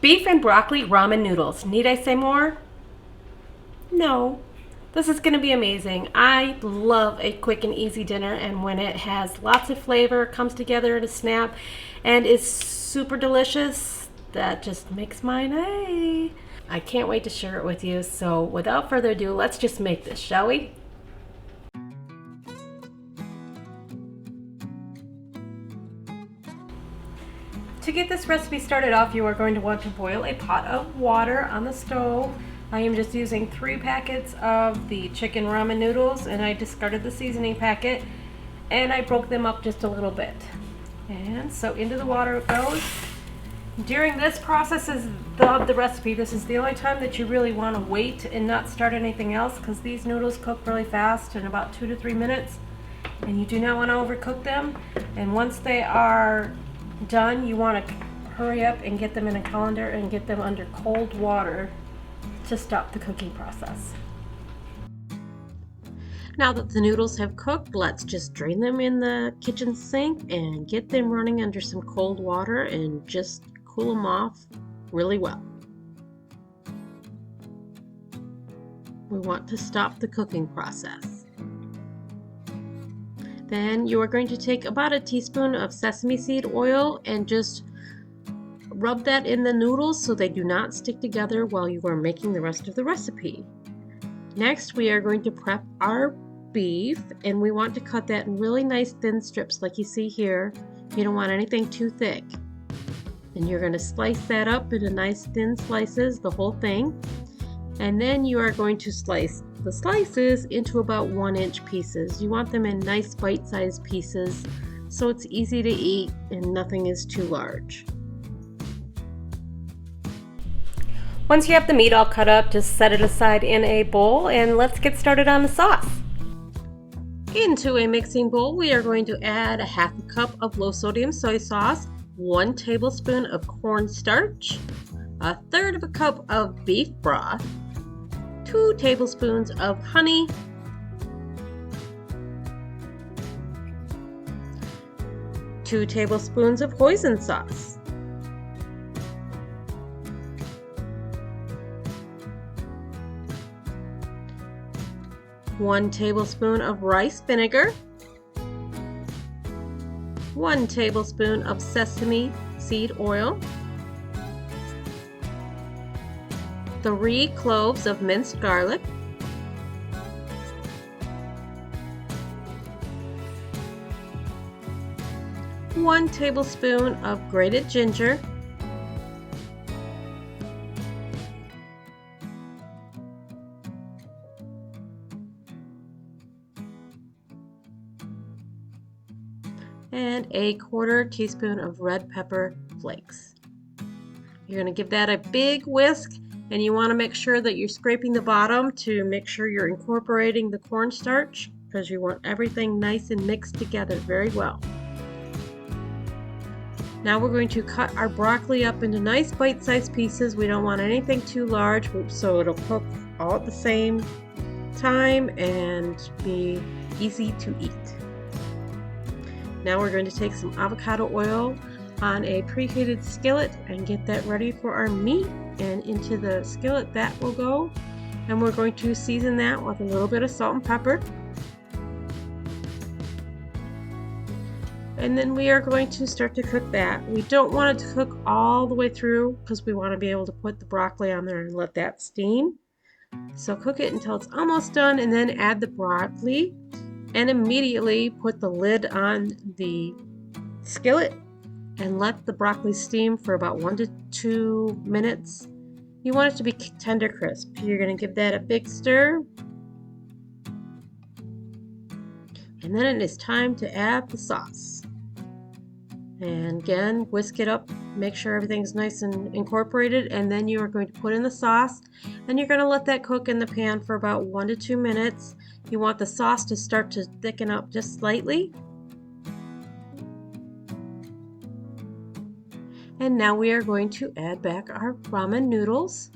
Beef and broccoli ramen noodles. Need I say more? No. This is going to be amazing. I love a quick and easy dinner, and when it has lots of flavor, comes together in a snap, and is super delicious, that just makes my day. I can't wait to share it with you. So without further ado, let's just make this, shall we? To get this recipe started off, you are going to want to boil a pot of water on the stove. I am just using 3 packets of the chicken ramen noodles, and I discarded the seasoning packet and I broke them up just a little bit. And so into the water it goes. During this process of the recipe, this is the only time that you really want to wait and not start anything else, because these noodles cook really fast in about 2 to 3 minutes, and you do not want to overcook them. And once they are done, you want to hurry up and get them in a colander and get them under cold water to stop the cooking process. Now that the noodles have cooked, let's just drain them in the kitchen sink and get them running under some cold water and just cool them off really well. We want to stop the cooking process. Then you are going to take about a teaspoon of sesame seed oil and just rub that in the noodles so they do not stick together while you are making the rest of the recipe. Next, we are going to prep our beef, and we want to cut that in really nice thin strips like you see here. You don't want anything too thick. And you're going to slice that up into nice thin slices, the whole thing. And then you are going to slice the slices into about 1-inch pieces. You want them in nice bite-sized pieces so it's easy to eat and nothing is too large. Once you have the meat all cut up, just set it aside in a bowl, and let's get started on the sauce. Into a mixing bowl, we are going to add a 1/2 cup of low sodium soy sauce, 1 tablespoon of cornstarch, 1/3 cup of beef broth, 2 tablespoons of honey, 2 tablespoons of hoisin sauce, 1 tablespoon of rice vinegar, 1 tablespoon of sesame seed oil, 3 cloves of minced garlic, 1 tablespoon of grated ginger, and a 1/4 teaspoon of red pepper flakes. You're going to give that a big whisk, and you want to make sure that you're scraping the bottom to make sure you're incorporating the cornstarch, because you want everything nice and mixed together very well. Now we're going to cut our broccoli up into nice bite-sized pieces. We don't want anything too large so it'll cook all at the same time and be easy to eat. Now we're going to take some avocado oil on a preheated skillet and get that ready for our meat, and into the skillet that will go, and we're going to season that with a little bit of salt and pepper. And then we are going to start to cook that. We don't want it to cook all the way through because we want to be able to put the broccoli on there and let that steam. So cook it until it's almost done, and then add the broccoli and immediately put the lid on the skillet and let the broccoli steam for about 1 to 2 minutes. You want it to be tender crisp. You're going to give that a big stir. And then it is time to add the sauce. And again, whisk it up, make sure everything's nice and incorporated, and then you are going to put in the sauce, and you're going to let that cook in the pan for about 1 to 2 minutes. You want the sauce to start to thicken up just slightly. And now we are going to add back our ramen noodles.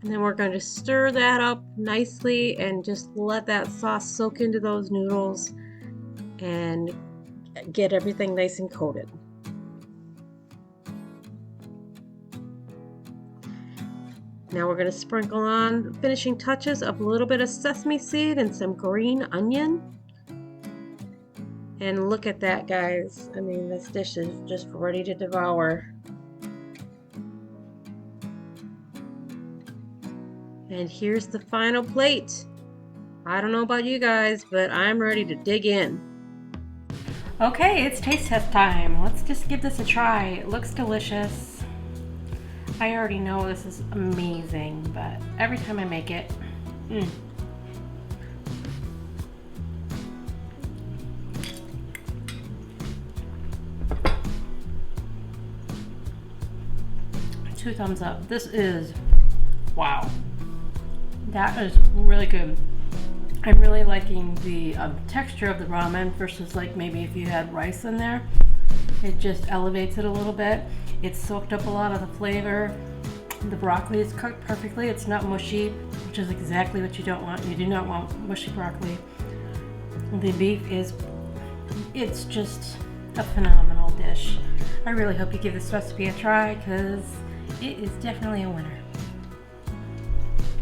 And then we're going to stir that up nicely and just let that sauce soak into those noodles and get everything nice and coated. Now we're going to sprinkle on finishing touches of a little bit of sesame seed and some green onion. And look at that, guys. I mean, this dish is just ready to devour. And here's the final plate. I don't know about you guys, but I'm ready to dig in. Okay, it's taste test time. Let's just give this a try. It looks delicious. I already know this is amazing, but every time I make it, Two thumbs up. This is, wow. That is really good. I'm really liking the texture of the ramen versus like maybe if you had rice in there. It just elevates it a little bit. It's soaked up a lot of the flavor. The broccoli is cooked perfectly. It's not mushy, which is exactly what you don't want. You do not want mushy broccoli. The beef is, it's just a phenomenal dish. I really hope you give this recipe a try because it is definitely a winner.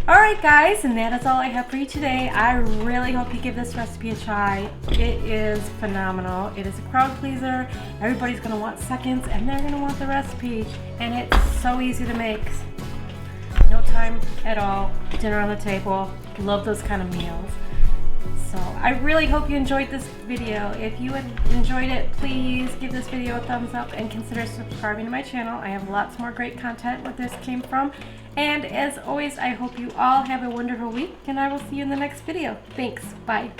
Alright guys, and that is all I have for you today. I really hope you give this recipe a try. It is phenomenal. It is a crowd pleaser. Everybody's going to want seconds and they're going to want the recipe. And it's so easy to make. No time at all. Dinner on the table. Love those kind of meals. So I really hope you enjoyed this video. If you enjoyed it, please give this video a thumbs up and consider subscribing to my channel. I have lots more great content where this came from. And as always, I hope you all have a wonderful week, and I will see you in the next video. Thanks. Bye.